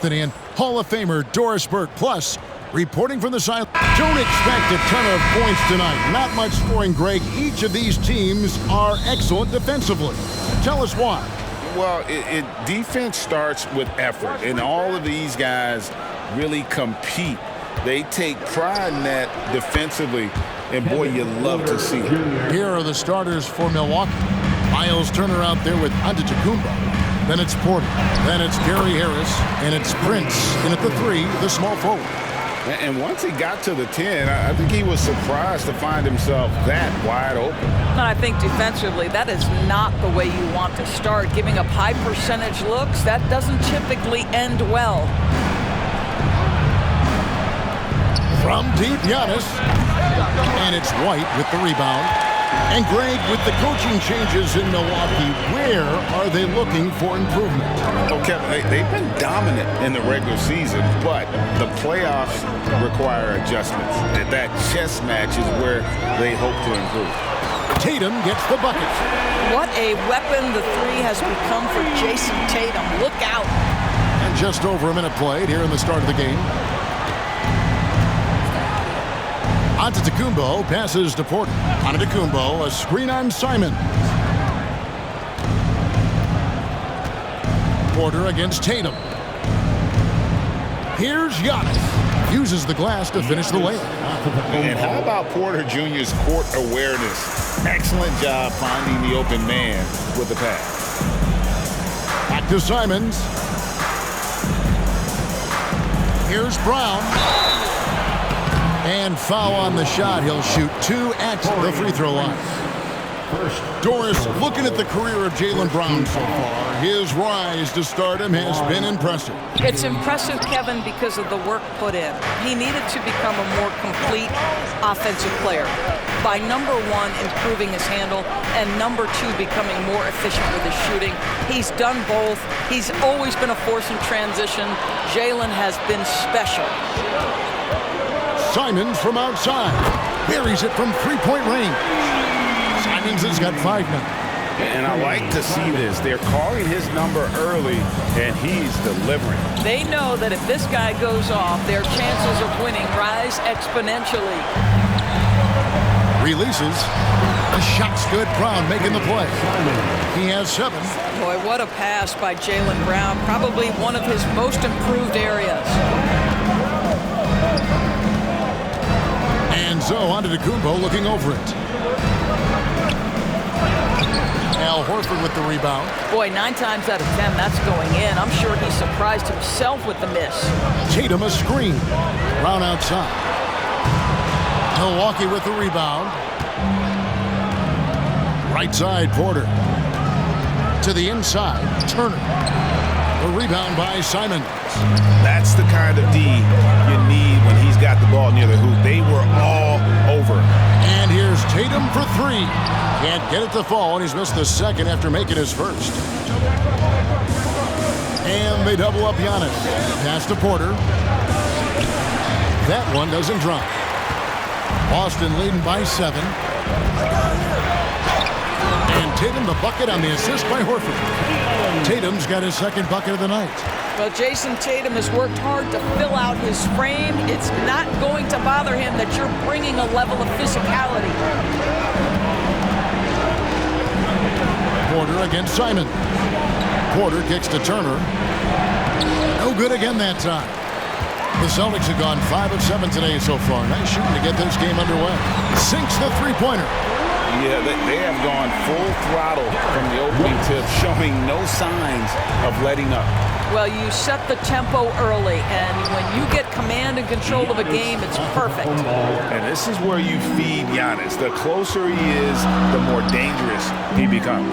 And Hall of Famer Doris Burke. Plus, reporting from the side, don't expect a ton of points tonight. Not much scoring, Greg. Each of these teams are excellent defensively. Tell us why. Well, defense starts with effort, and all of these guys really compete. They take pride in that defensively, and boy, you love to see it. Here are the starters for Milwaukee. Miles Turner out there with Antetokounmpo. Then it's Porter. Then it's Gary Harris. And it's Prince. And at the 3, the small forward. And once he got to the 10, I think he was surprised to find himself that wide open. And I think defensively, that is not the way you want to start. Giving up high percentage looks, that doesn't typically end well. From deep, Giannis. And it's White with the rebound. And Greg, with the coaching changes in Milwaukee, where are they looking for improvement? Well, Kevin, they've been dominant in the regular season, but the playoffs require adjustments. That chess match is where they hope to improve. Tatum gets the bucket. What a weapon the 3 has become for Jason Tatum. Look out. And just over a minute played here in the start of the game. Antetokounmpo passes to Porter. Antetokounmpo, a screen on Simon. Porter against Tatum. Here's Giannis. Uses the glass to finish the layup. And how about Porter Jr.'s court awareness? Excellent job finding the open man with the pass. Back to Simons. Here's Brown. And foul on the shot. He'll shoot 2 at the free throw line. Doris, looking at the career of Jaylen Brown so far, his rise to stardom has been impressive. It's impressive, Kevin, because of the work put in. He needed to become a more complete offensive player. By number 1, improving his handle, and number 2, becoming more efficient with his shooting. He's done both. He's always been a force in transition. Jaylen has been special. Simons from outside. Buries it from three-point range. Simons has got 5 now. And I like to see this. They're calling his number early, and he's delivering. They know that if this guy goes off, their chances of winning rise exponentially. Releases. The shot's good. Brown making the play. He has 7. Boy, what a pass by Jaylen Brown. Probably one of his most improved areas. And so Antetokounmpo looking over it. Al Horford with the rebound. Boy, 9 times out of 10, that's going in. I'm sure he surprised himself with the miss. Tatum a screen. Brown outside. Milwaukee with the rebound. Right side, Porter. To the inside, Turner. The rebound by Simons. That's the kind of D you need when he's got the ball near the hoop. They were all over. And here's Tatum for 3. Can't get it to fall, and he's missed the second after making his first. And they double up Giannis. Pass to Porter. That one doesn't drop. Boston leading by 7. And Tatum the bucket on the assist by Horford. Tatum's got his second bucket of the night. Well, Jason Tatum has worked hard to fill out his frame. It's not going to bother him that you're bringing a level of physicality. Porter against Simon. Porter kicks to Turner. No good again that time. The Celtics have gone 5 of 7 today so far. Nice shooting to get this game underway. Sinks the three-pointer. Yeah, they have gone full throttle from the opening tip, showing no signs of letting up. Well, you set the tempo early, and when you get command and control of a game, it's perfect. And this is where you feed Giannis. The closer he is, the more dangerous he becomes.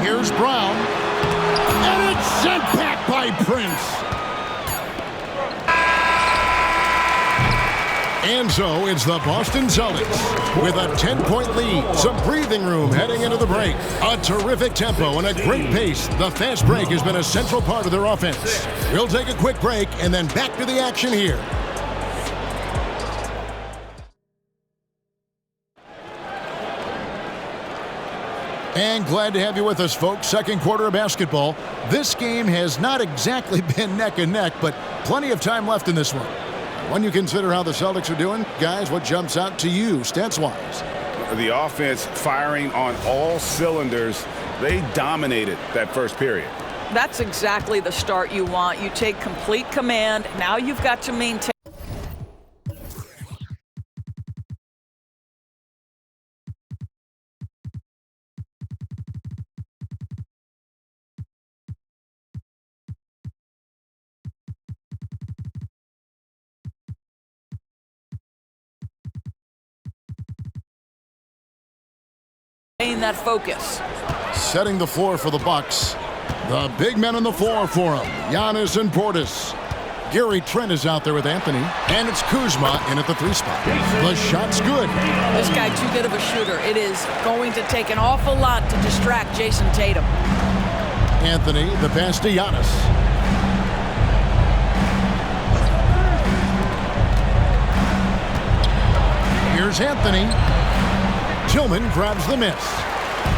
Here's Brown. And it's sent back by Prince. And so it's the Boston Celtics with a 10-point lead. Some breathing room heading into the break. A terrific tempo and a great pace. The fast break has been a central part of their offense. We'll take a quick break and then back to the action here. And glad to have you with us, folks. Second quarter of basketball. This game has not exactly been neck and neck, but plenty of time left in this one. When you consider how the Celtics are doing, guys, what jumps out to you stats-wise? The offense firing on all cylinders. They dominated that first period. That's exactly the start you want. You take complete command. Now you've got to maintain. That focus. Setting the floor for the Bucks. The big men on the floor for him. Giannis and Portis. Gary Trent is out there with Anthony. And it's Kuzma in at the 3 spot. The shot's good. This guy too good of a shooter. It is going to take an awful lot to distract Jason Tatum. Anthony, the pass to Giannis. Here's Anthony. Tillman grabs the miss.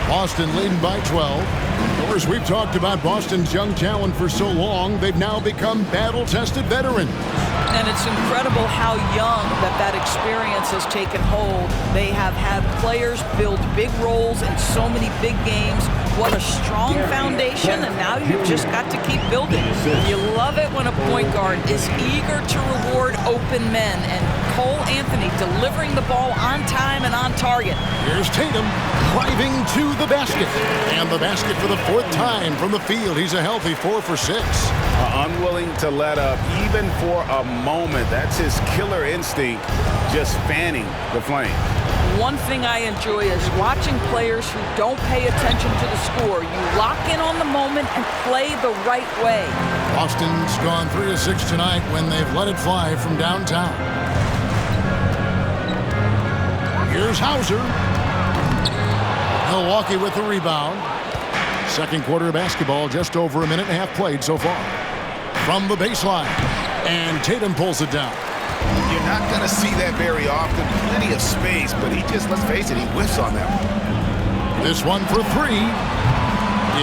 Boston leading by 12. Of course, we've talked about Boston's young talent for so long. They've now become battle-tested veterans. And it's incredible how young that experience has taken hold. They have had players build big roles in so many big games. What a strong foundation, and now you've just got to keep building. You love it when a point guard is eager to reward open men, and Cole Anthony delivering the ball on time and on target. Here's Tatum driving to the basket. And the basket for the 4th time from the field. He's a healthy 4 for 6. Unwilling to let up even for a moment. That's his killer instinct, just fanning the flame. One thing I enjoy is watching players who don't pay attention to the score. You lock in on the moment and play the right way. Boston's gone 3 of 6 tonight when they've let it fly from downtown. Here's Hauser. Milwaukee with the rebound. Second quarter of basketball, just over a minute and a half played so far. From the baseline, and Tatum pulls it down. You're not going to see that very often. Plenty of space, but he just, let's face it, he whiffs on that one. This one for 3.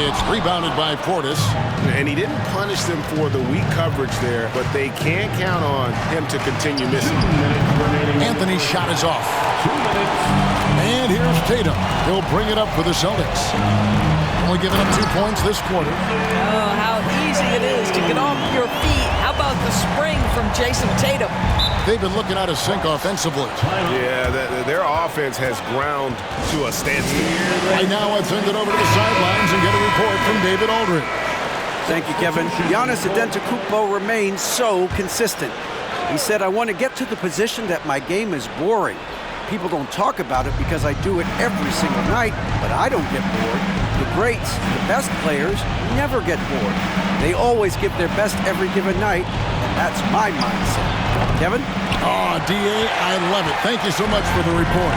It's rebounded by Portis. And he didn't punish them for the weak coverage there, but they can't count on him to continue missing. Anthony's shot is off. And here's Tatum. He'll bring it up for the Celtics. Only giving up 2 points this quarter. Oh, how easy it is to get off your feet. How about the spring from Jason Tatum? They've been looking out of sync offensively. Yeah, their offense has ground to a standstill. Right now, let's send it over to the sidelines and get a report from David Aldridge. Thank you, Kevin. Giannis Antetokounmpo remains so consistent. He said, I want to get to the position that my game is boring. People don't talk about it because I do it every single night, but I don't get bored. The greats, the best players, never get bored. They always give their best every given night, and that's my mindset. Kevin? Oh, D.A., I love it. Thank you so much for the report.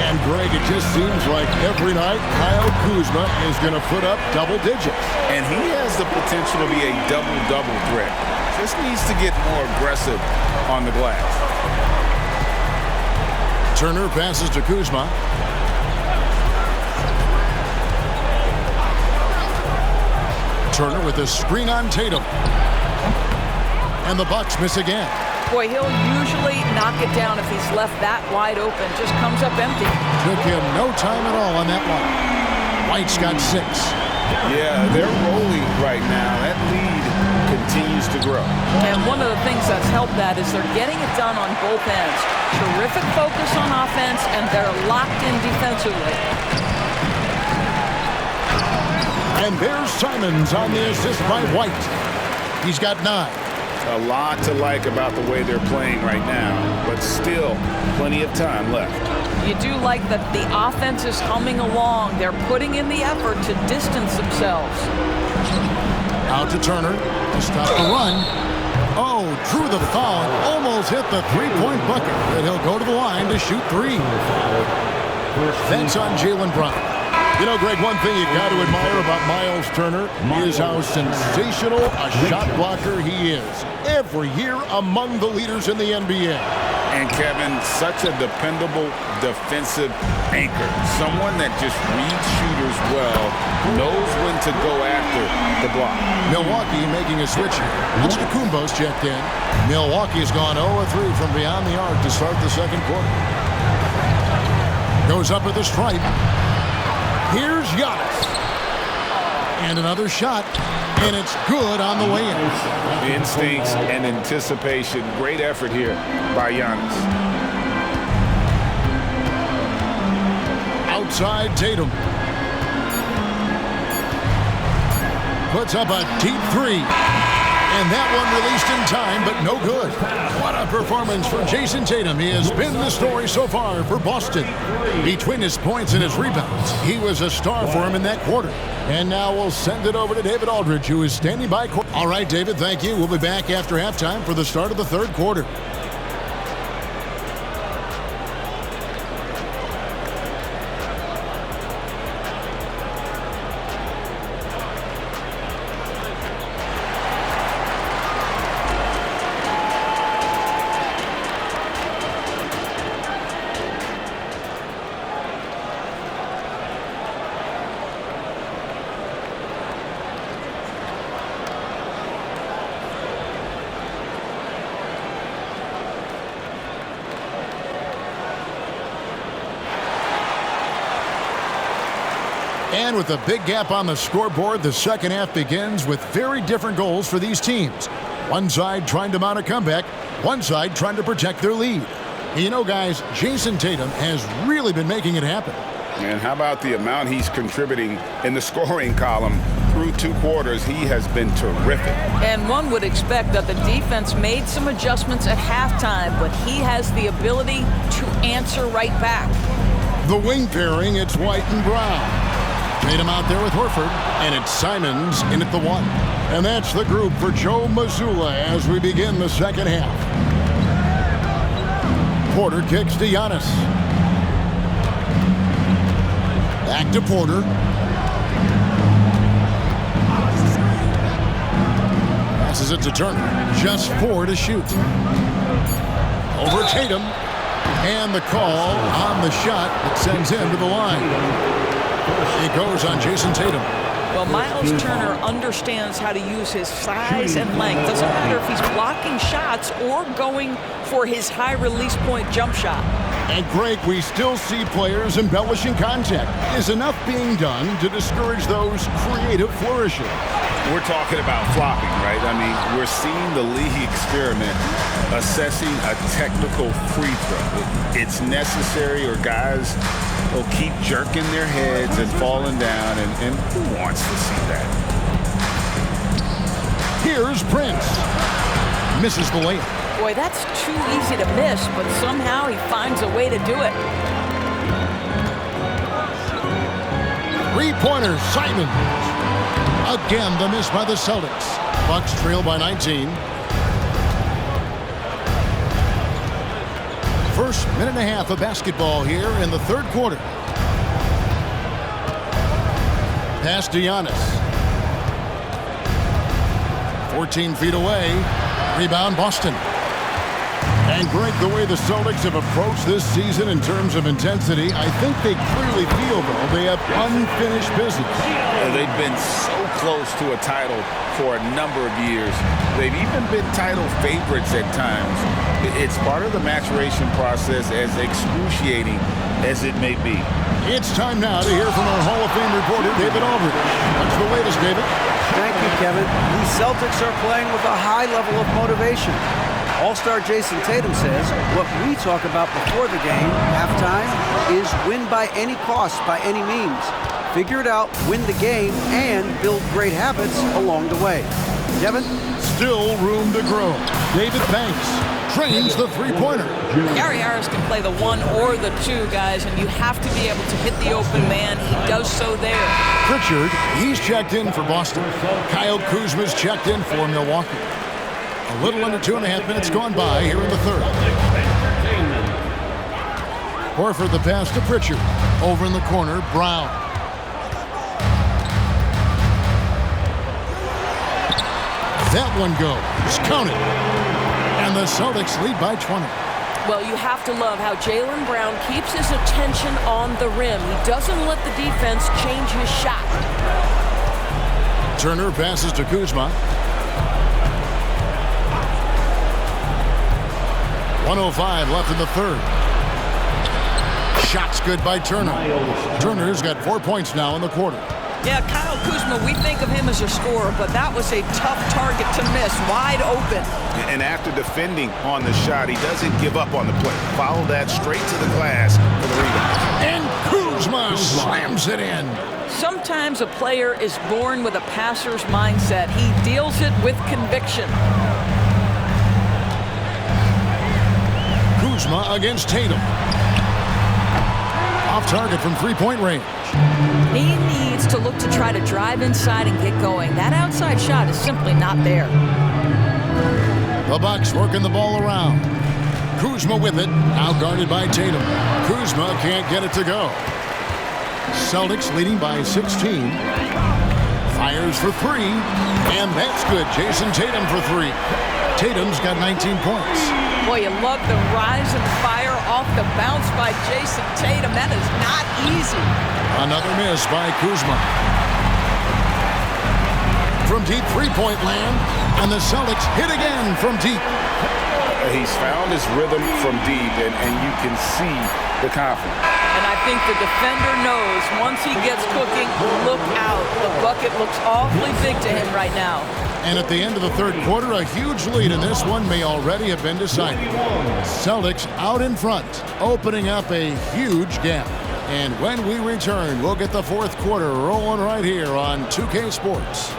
And, Greg, it just seems like every night Kyle Kuzma is going to put up double digits. And he has the potential to be a double-double threat. Just needs to get more aggressive on the glass. Turner passes to Kuzma. Turner with a screen on Tatum. And the Bucks miss again. Boy, he'll usually knock it down if he's left that wide open. Just comes up empty. Took him no time at all on that one. White's got 6. Yeah, they're rolling right now. That lead continues to grow. And one of the things that's helped that is they're getting it done on both ends. Terrific focus on offense, and they're locked in defensively. And there's Simons on the assist by White. He's got 9. A lot to like about the way they're playing right now, but still plenty of time left. You do like that the offense is humming along. They're putting in the effort to distance themselves. Out to Turner to stop the run. Oh, drew the foul and almost hit the 3-point bucket. And he'll go to the line to shoot 3. That's on Jaylen Brown. You know, Greg, one thing you got to admire about Miles Turner is how sensational a shot blocker he is. Every year among the leaders in the NBA. And Kevin, such a dependable defensive anchor. Someone that just reads shooters well, knows when to go after the block. Milwaukee making a switch here. Antetokounmpo's checked in. Milwaukee's gone 0-3 from beyond the arc to start the second quarter. Goes up at the stripe. Here's Giannis. And another shot. And it's good on the way in. Instincts and anticipation. Great effort here by Giannis. Outside Tatum. Puts up a deep three. And that one released in time, but no good. What a performance for Jason Tatum. He has been the story so far for Boston. Between his points and his rebounds, he was a star for him in that quarter. And now we'll send it over to David Aldridge, who is standing by. All right, David, thank you. We'll be back after halftime for the start of the third quarter. And with a big gap on the scoreboard, the second half begins with very different goals for these teams. One side trying to mount a comeback, one side trying to protect their lead. You know, guys, Jason Tatum has really been making it happen. And how about the amount he's contributing in the scoring column through two quarters? He has been terrific. And one would expect that the defense made some adjustments at halftime, but he has the ability to answer right back. The wing pairing, it's White and Brown. Tatum out there with Horford, and it's Simons in at the one. And that's the group for Joe Mazzulla as we begin the second half. Porter kicks to Giannis. Back to Porter. Passes it to Turner. Just 4 to shoot. Over Tatum. And the call on the shot that sends him to the line. It goes on Jason Tatum. Well, Miles Turner understands how to use his size and length. Doesn't matter if he's blocking shots or going for his high release point jump shot. And Greg, we still see players embellishing contact. Is enough being done to discourage those creative flourishes? We're talking about flopping, right? I mean, we're seeing the league experiment assessing a technical free throw. It's necessary, or guys will keep jerking their heads and falling down, and who wants to see that? Here's Prince. Misses the layup. Boy, that's too easy to miss, but somehow he finds a way to do it. Three-pointer, Simon. Again, the miss by the Celtics. Bucks trail by 19. First minute and a half of basketball here in the third quarter. Pass to Giannis. 14 feet away. Rebound, Boston. And Greg, the way the Celtics have approached this season in terms of intensity, I think they clearly feel, though, they have unfinished business. They've been so close to a title for a number of years. They've even been title favorites at times. It's part of the maturation process, as excruciating as it may be. It's time now to hear from our Hall of Fame reporter, David Aldridge. What's the latest, David? Thank you, Kevin. The Celtics are playing with a high level of motivation. All-star Jason Tatum says what we talk about before the game, halftime, is win by any cost, by any means. Figure it out, win the game, and build great habits along the way. Kevin? Still room to grow. David Banks trains the three-pointer. Gary Harris can play the 1 or the 2, guys, and you have to be able to hit the open man. He does so there. Pritchard, he's checked in for Boston. Kyle Kuzma's checked in for Milwaukee. A little under 2.5 minutes gone by here in the third. Horford the pass to Pritchard. Over in the corner, Brown. That one goes. Count it. And the Celtics lead by 20. Well, you have to love how Jaylen Brown keeps his attention on the rim. He doesn't let the defense change his shot. Turner passes to Kuzma. 1:05 left in the third. Shot's good by Turner. Turner's got 4 points now in the quarter. Yeah, Kyle Kuzma, we think of him as a scorer, but that was a tough target to miss, wide open. And after defending on the shot, he doesn't give up on the play. Follow that straight to the glass for the rebound. And Kuzma slams it in. Sometimes a player is born with a passer's mindset. He deals it with conviction. Kuzma against Tatum. Off target from three-point range. He needs to look to try to drive inside and get going. That outside shot is simply not there. The Bucks working the ball around. Kuzma with it, now guarded by Tatum. Kuzma can't get it to go. Celtics leading by 16. Fires for three, and that's good. Jason Tatum for three. Tatum's got 19 points. Boy, you love the rise and fire off the bounce by Jason Tatum. That is not easy. Another miss by Kuzma. From deep three-point land, and the Celtics hit again from deep. He's found his rhythm from deep, and you can see the confidence. And I think the defender knows once he gets cooking, look out. The bucket looks awfully big to him right now. And at the end of the third quarter, a huge lead in this one may already have been decided. Celtics out in front, opening up a huge gap. And when we return, we'll get the fourth quarter rolling right here on 2K Sports.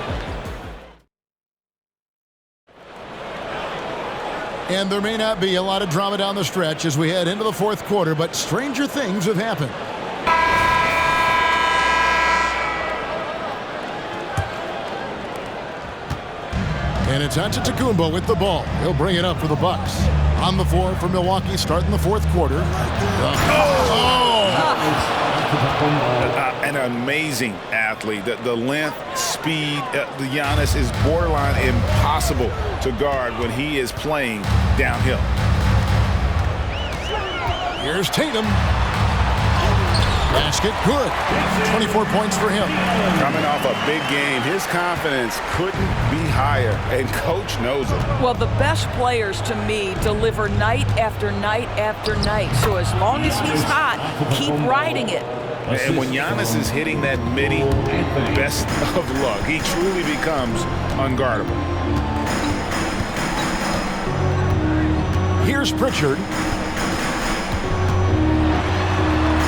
And there may not be a lot of drama down the stretch as we head into the fourth quarter, but stranger things have happened. And it's Antetokounmpo with the ball. He'll bring it up for the Bucks. On the floor for Milwaukee, starting the fourth quarter. An amazing athlete. The length, speed, the Giannis is borderline impossible to guard when he is playing downhill. Here's Tatum. Basket good. 24 points for him. Coming off a big game, his confidence couldn't be higher, and coach knows it. Well, the best players to me deliver night after night after night. So as long as he's hot, keep riding it. And when Giannis is hitting that midi, best of luck. He truly becomes unguardable. Here's Pritchard.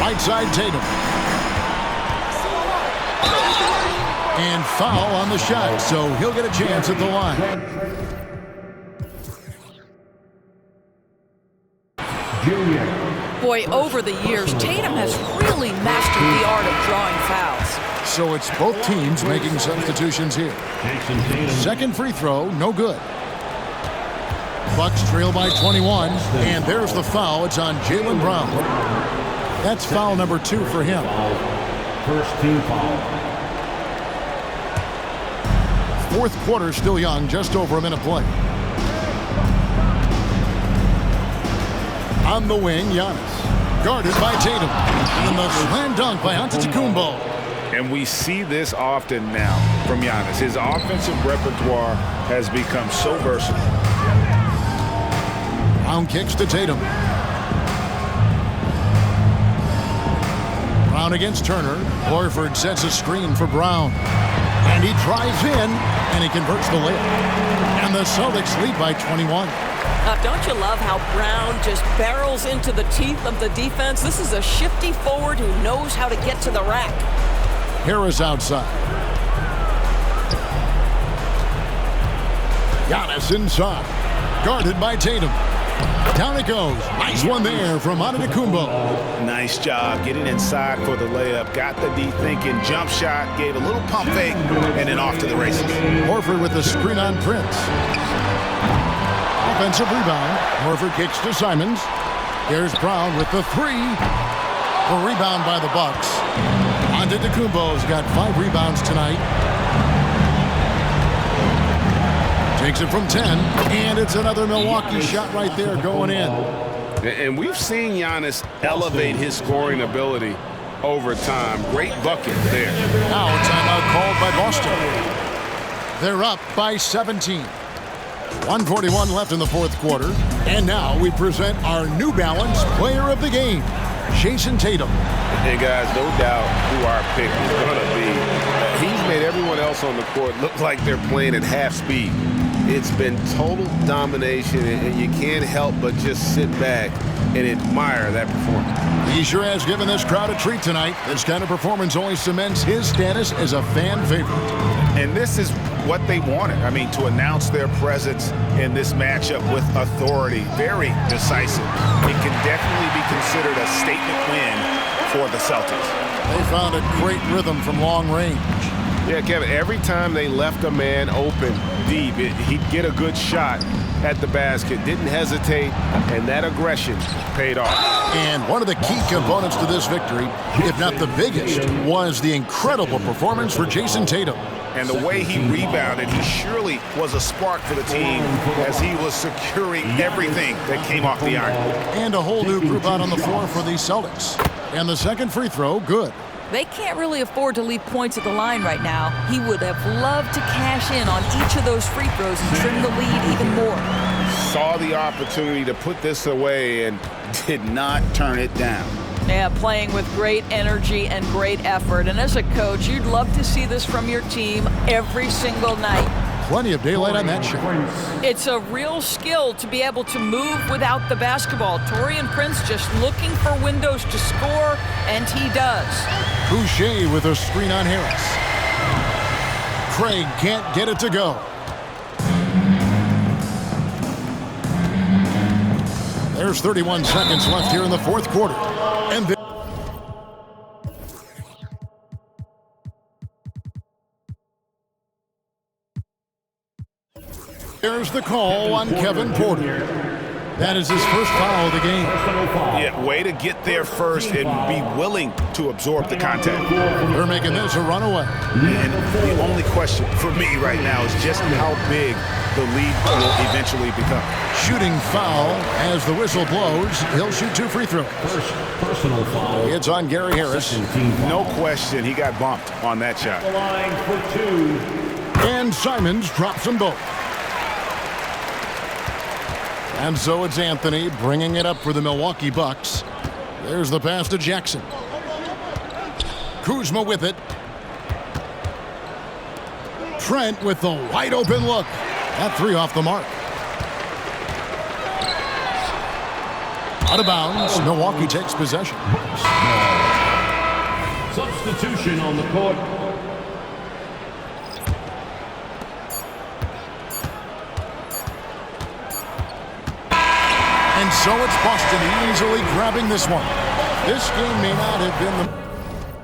Right side Tatum. And foul on the shot, so he'll get a chance at the line. Boy, over the years, Tatum has really mastered the art of drawing fouls. So it's both teams making substitutions here. Second free throw, no good. Bucks trail by 21, and there's the foul. It's on Jaylen Brown. That's foul number 2 for him. First team foul. Fourth quarter still young, just over a minute play. On the wing, Giannis. Guarded by Tatum. And the slam dunk by Antetokounmpo. And we see this often now from Giannis. His offensive repertoire has become so versatile. Brown kicks to Tatum. Brown against Turner. Horford sets a screen for Brown. And he drives in, and he converts the layup. And the Celtics lead by 21. Don't you love how Brown just barrels into the teeth of the defense? This is a shifty forward who knows how to get to the rack. Harris outside. Giannis inside. Guarded by Tatum. Down it goes. Nice one there from Antetokounmpo. Nice job getting inside for the layup. Got the D thinking. Jump shot. Gave a little pump fake. And then off to the races. Horford with the screen on Prince. Offensive rebound. Horford kicks to Simons. Here's Brown with the three. The rebound by the Bucks. Antetokounmpo's got 5 rebounds tonight. Takes it from 10, and it's another Milwaukee shot right there going in. And we've seen Giannis elevate his scoring ability over time. Great bucket there. Now a timeout called by Boston. They're up by 17. 1:41 left in the fourth quarter. And now we present our New Balance player of the game, Jason Tatum. Hey, guys, no doubt who our pick is going to be. He's made everyone else on the court look like they're playing at half speed. It's been total domination, and you can't help but just sit back and admire that performance. He sure has given this crowd a treat tonight. This kind of performance only cements his status as a fan favorite. And this is what they wanted. I mean, to announce their presence in this matchup with authority, very decisive. It can definitely be considered a statement win for the Celtics. They found a great rhythm from long range. Yeah, Kevin, every time they left a man open deep, he'd get a good shot at the basket, didn't hesitate, and that aggression paid off. And one of the key components to this victory, if not the biggest, was the incredible performance for Jason Tatum. And the way he rebounded, he surely was a spark for the team as he was securing everything that came off the iron. And a whole new group out on the floor for the Celtics. And the second free throw, good. They can't really afford to leave points at the line right now. He would have loved to cash in on each of those free throws and trim the lead even more. Saw the opportunity to put this away and did not turn it down. Yeah, playing with great energy and great effort. And as a coach, you'd love to see this from your team every single night. Plenty of daylight on that shot. It's a real skill to be able to move without the basketball. Taurean Prince just looking for windows to score, and he does. Boucher with a screen on Harris. Craig can't get it to go. There's 31 seconds left here in the fourth quarter. And there's the call on Kevin Porter. That is his first foul of the game. Yeah, way to get there first and be willing to absorb the contact. They're making this a runaway. And the only question for me right now is just how big the lead will eventually become. Shooting foul as the whistle blows. He'll shoot two free throws. Personal foul. It's on Gary Harris. No question, he got bumped on that shot. The line for two. And Simons drops them both. And so it's Anthony bringing it up for the Milwaukee Bucks. There's the pass to Jackson. Kuzma with it. Trent with the wide open look. That three off the mark. Out of bounds. Milwaukee takes possession. Substitution on the court. And so it's Boston easily grabbing this one. This game may not have been the